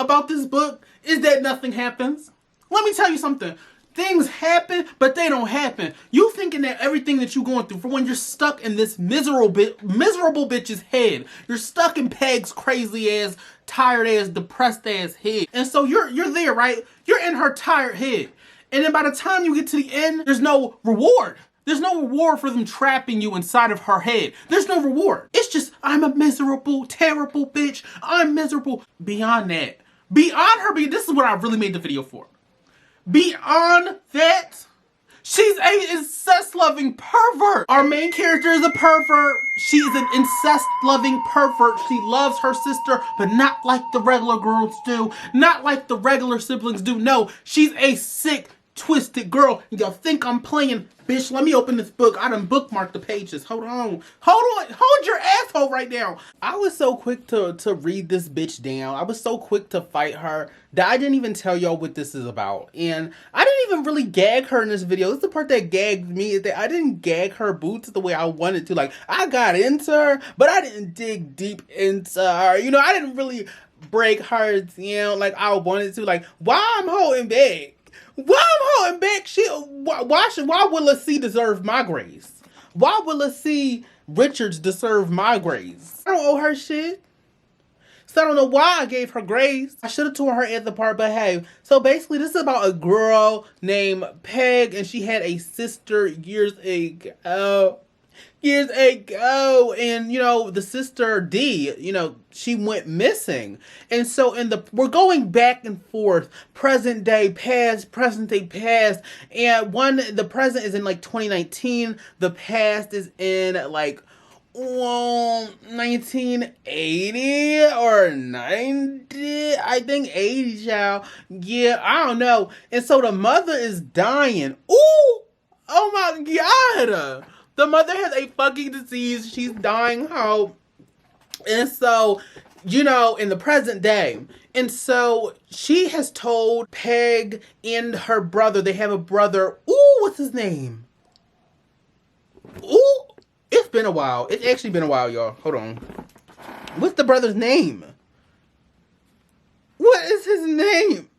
about this book is that nothing happens. Let me tell you something. Things happen, but they don't happen. You thinking that everything that you're going through, for when you're stuck in this miserable bitch's head. You're stuck in Peg's crazy ass, tired ass, depressed ass head. And so you're there, right? You're in her tired head. And then by the time you get to the end, there's no reward. There's no reward for them trapping you inside of her head. There's no reward. It's just, I'm a miserable, terrible bitch. I'm miserable. Beyond that, beyond her being, this is what I really made the video for. Beyond that, she's a incest-loving pervert. Our main character is a pervert. She's an incest-loving pervert. She loves her sister, but not like the regular girls do. Not like the regular siblings do. No, she's a sick, twisted girl. Y'all think I'm playing? Bitch, let me open this book. I done bookmarked the pages. Hold on. Hold your asshole right now. I was so quick to read this bitch down. I was so quick to fight her that I didn't even tell y'all what this is about. And I didn't even really gag her in this video. This is the part that gagged me, is that I didn't gag her boots the way I wanted to. Like, I got into her, but I didn't dig deep into her. You know, I didn't really break her down like I wanted to. Like, why I'm holding back? Why I'm holding back? Why will Lassie deserve my grace? Why will Lassie Richards deserve my grace? I don't owe her shit. So I don't know why I gave her grace. I should have told her at the part, but hey. So basically, this is about a girl named Peg, and she had a sister years ago. And you know, the sister D, you know, she went missing. And so we're going back and forth, present day past, and the present is in like 2019, the past is in like 1980 or 90, I think 80, child. Yeah, I don't know. And so the mother is dying. Ooh, oh my God. The mother has a fucking disease. She's dying out. And so, you know, in the present day. And so she has told Peg and her brother, they have a brother. Ooh, what's his name? Ooh, it's been a while. It's actually been a while, y'all. Hold on. What's the brother's name? What is his name?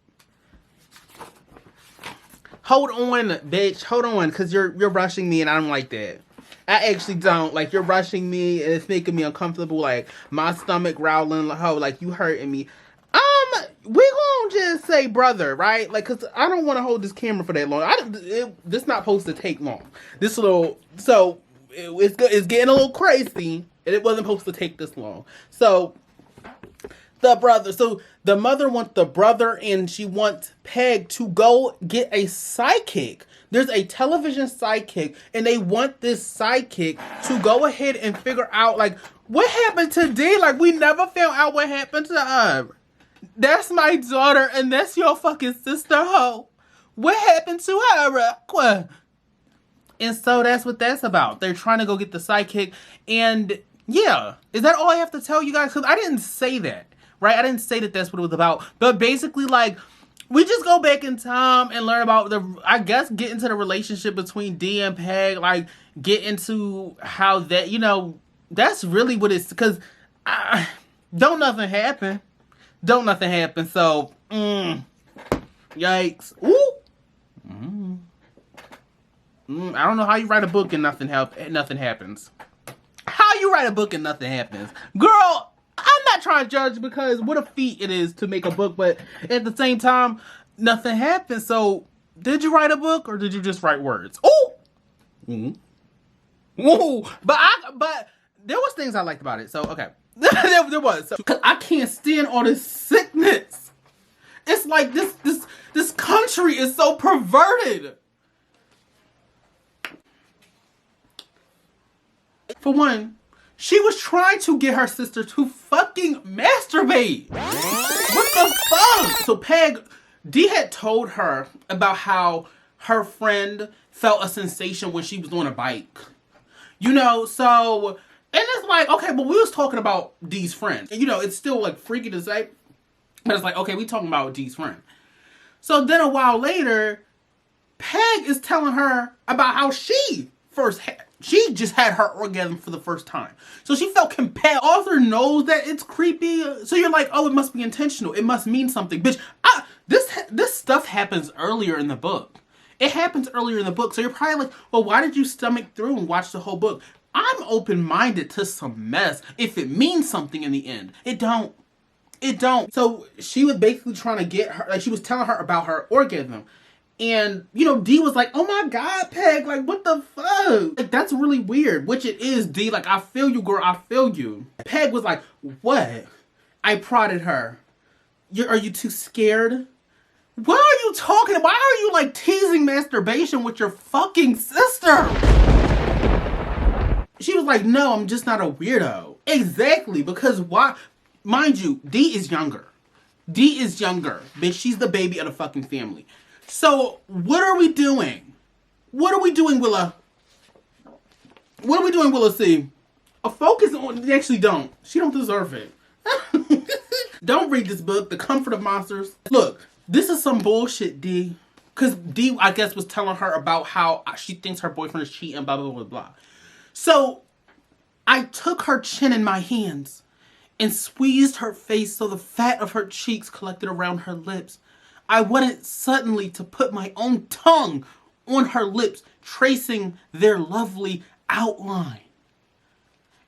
Hold on, bitch. Hold on, because you're rushing me and I don't like that. I actually don't. Like, you're rushing me and it's making me uncomfortable. Like, my stomach growling, like you hurting me. We gonna just say brother, right? Like, cause I don't want to hold this camera for that long. This not supposed to take long. It's getting a little crazy, and it wasn't supposed to take this long. So the mother wants the brother, and she wants Peg to go get a psychic. There's a television psychic, and they want this psychic to go ahead and figure out, like, what happened to D? Like, we never found out what happened to her. That's my daughter, and that's your fucking sister, ho. What happened to her? And so that's what that's about. They're trying to go get the psychic, and yeah. Is that all I have to tell you guys? Because I didn't say that, right? I didn't say that that's what it was about. But basically, like, we just go back in time and learn about get into the relationship between D and Peg, like, get into how that, you know, that's really what it's, because don't nothing happen. So, yikes. Ooh. I don't know how you write a book and nothing happens. How you write a book and nothing happens? Girl, I'm not trying to judge, because what a feat it is to make a book, but at the same time, nothing happens. So, did you write a book or did you just write words? Ooh! Ooh! But there was things I liked about it, so okay. there was. So, 'cause I can't stand all this sickness. It's like this country is so perverted. For one, she was trying to get her sister to fucking masturbate. What the fuck? So Peg, D had told her about how her friend felt a sensation when she was on a bike. You know, so, and it's like, okay, but we was talking about D's friend. You know, it's still like freaky to say, but it's like, okay, we talking about D's friend. So then a while later, Peg is telling her about how she first She just had her orgasm for the first time. So she felt compelled. Author knows that it's creepy. So you're like, oh, it must be intentional. It must mean something. Bitch, this stuff happens earlier in the book. It happens earlier in the book. So you're probably like, well, why did you stomach through and watch the whole book? I'm open-minded to some mess if it means something in the end. It don't. It don't. So she was basically trying to get her, like she was telling her about her orgasm. And, you know, D was like, oh my God, Peg, like, what the fuck? Like, that's really weird, which it is, D. Like, I feel you, girl, I feel you. Peg was like, what? I prodded her. Are you too scared? What are you talking about? Why are you, like, teasing masturbation with your fucking sister? She was like, no, I'm just not a weirdo. Exactly, because why? Mind you, D is younger. D is younger. Bitch, she's the baby of the fucking family. So, what are we doing? What are we doing, Willa? What are we doing, Willa C? A focus on... Actually, don't. She don't deserve it. Don't read this book, The Comfort of Monsters. Look, this is some bullshit, D. Because D, I guess, was telling her about how she thinks her boyfriend is cheating, blah, blah, blah, blah. So, I took her chin in my hands and squeezed her face so the fat of her cheeks collected around her lips. I wanted suddenly to put my own tongue on her lips, tracing their lovely outline.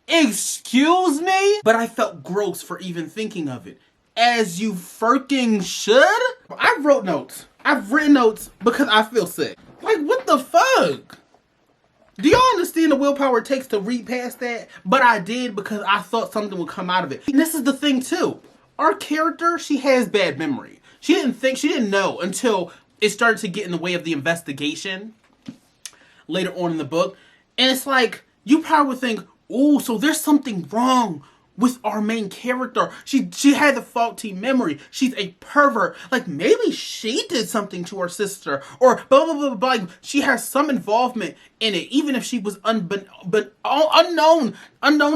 Excuse me? But I felt gross for even thinking of it. As you freaking should? I wrote notes. I've written notes because I feel sick. Like, what the fuck? Do y'all understand the willpower it takes to read past that? But I did because I thought something would come out of it. And this is the thing too. Our character, she has bad memory. She didn't know until it started to get in the way of the investigation later on in the book. And it's like, you probably would think, oh, so there's something wrong with our main character. She had the faulty memory. She's a pervert. Like, maybe she did something to her sister. Or blah, blah, blah, blah. Like, she has some involvement in it, even if she was unknown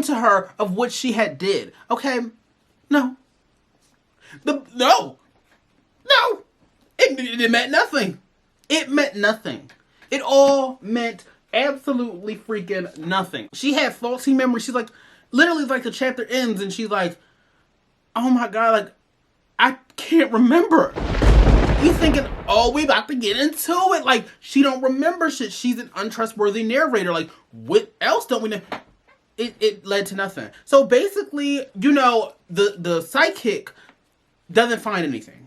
to her of what she had did. Okay? No. No. It meant nothing. It meant nothing. It all meant absolutely freaking nothing. She had faulty memory. She's like, literally, like, the chapter ends and she's like, oh my God, like, I can't remember. You thinking, oh, we about to get into it. Like, she don't remember shit. She's an untrustworthy narrator. Like, what else don't we know? It led to nothing. So basically, you know, the psychic doesn't find anything.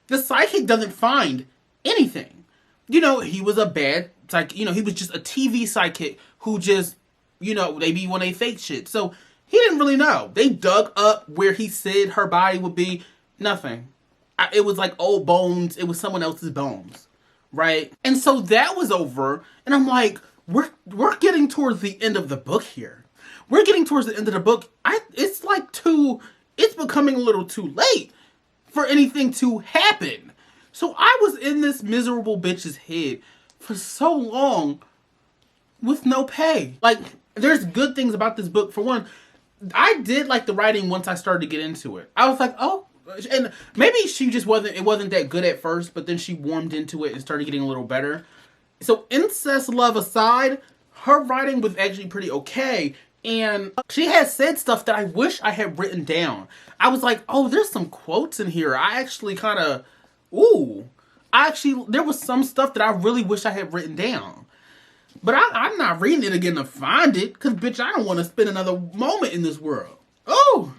The psychic doesn't find anything. You know, he was a bad psychic. You know, he was just a TV psychic who just, you know, they be when they fake shit. So he didn't really know. They dug up where he said her body would be. Nothing. It was like old bones. It was someone else's bones. Right? And so that was over. And I'm like, we're getting towards the end of the book here. We're getting towards the end of the book. It's becoming a little too late for anything to happen. So I was in this miserable bitch's head for so long with no pay. Like, there's good things about this book. For one, I did like the writing once I started to get into it. I was like, oh, and maybe it wasn't that good at first, but then she warmed into it and started getting a little better. So incest love aside, her writing was actually pretty okay. And she has said stuff that I wish I had written down. I was like, oh, there's some quotes in here. I actually kind of, there was some stuff that I really wish I had written down. But I'm not reading it again to find it. Because, bitch, I don't want to spend another moment in this world. Oh!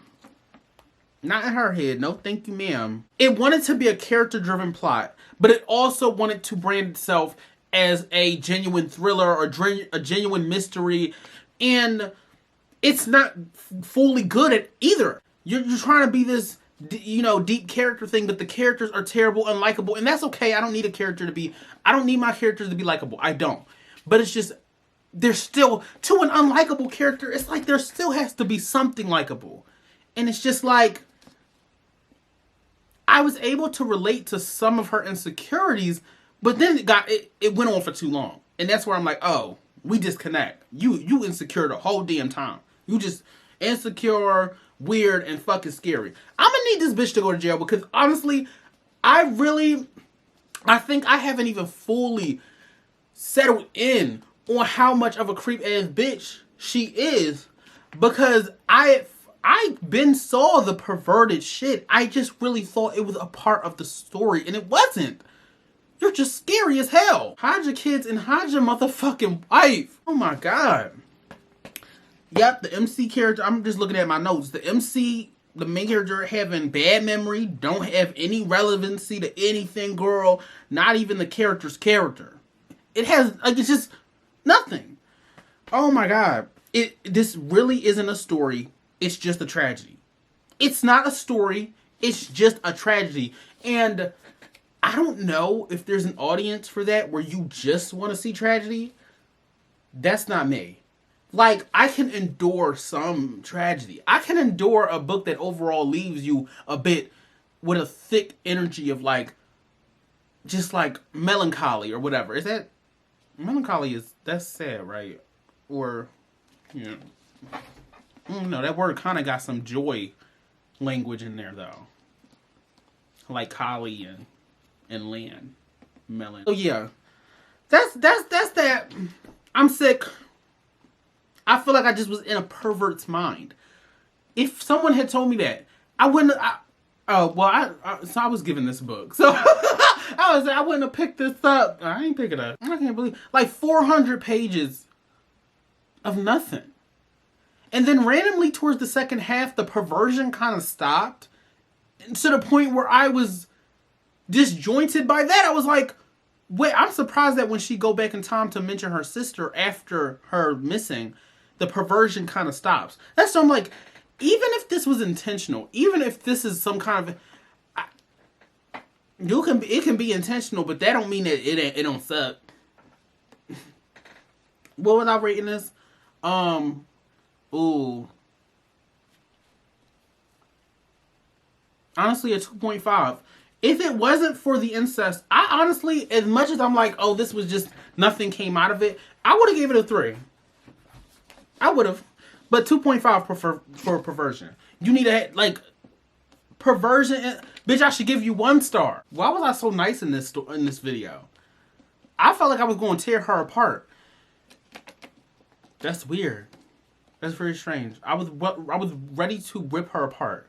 Not in her head. No, thank you, ma'am. It wanted to be a character-driven plot. But it also wanted to brand itself as a genuine thriller or a genuine mystery. And it's not fully good at either. You're trying to be this, you know, deep character thing, but the characters are terrible, unlikable, and that's okay. I don't need my characters to be likable. I don't. But it's just, there's still, to an unlikable character, it's like there still has to be something likable. And it's just like, I was able to relate to some of her insecurities, but then it went on for too long. And that's where I'm like, oh, we disconnect. You insecure the whole damn time. You just insecure, weird, and fucking scary. I'm gonna need this bitch to go to jail because honestly, I think I haven't even fully settled in on how much of a creep ass bitch she is, because I been saw the perverted shit. I just really thought it was a part of the story, and it wasn't. You're just scary as hell. Hide your kids and hide your motherfucking wife. Oh my god. Yep, the MC character, I'm just looking at my notes. The MC, the main character, having bad memory, don't have any relevancy to anything, girl. Not even the character's character. It has, like, it's just nothing. Oh my god. This really isn't a story. It's just a tragedy. It's not a story. It's just a tragedy. And I don't know if there's an audience for that where you just want to see tragedy. That's not me. Like, I can endure some tragedy. I can endure a book that overall leaves you a bit with a thick energy of, like, just like melancholy or whatever. Is that melancholy? That's sad, right? Or, you know, I don't know. That word kind of got some joy language in there, though. Like collie and land. Melon. Oh yeah, that's that. I'm sick. I feel like I just was in a pervert's mind. If someone had told me that, I wouldn't. So I was given this book, so I wouldn't have picked this up. I ain't pick it up. I can't believe, like, 400 pages of nothing, and then randomly towards the second half, the perversion kind of stopped, to the point where I was disjointed by that. I was like, wait, I'm surprised that when she go back in time to mention her sister after her missing, the perversion kind of stops. That's so I'm like, even if this was intentional, even if this is some kind of, it can be intentional, but that don't mean that it don't suck. What was I rating this? Ooh. Honestly, a 2.5. If it wasn't for the incest, I honestly, as much as I'm like, oh, this was just, nothing came out of it, I would have gave it a 3. I would have. But 2.5 for perversion. You need to, like, perversion. Bitch, I should give you 1 star. Why was I so nice in this video? I felt like I was going to tear her apart. That's weird. That's very strange. I was ready to rip her apart.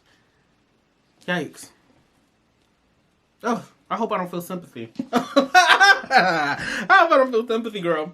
Yikes. Oh, I hope I don't feel sympathy. I hope I don't feel sympathy, girl.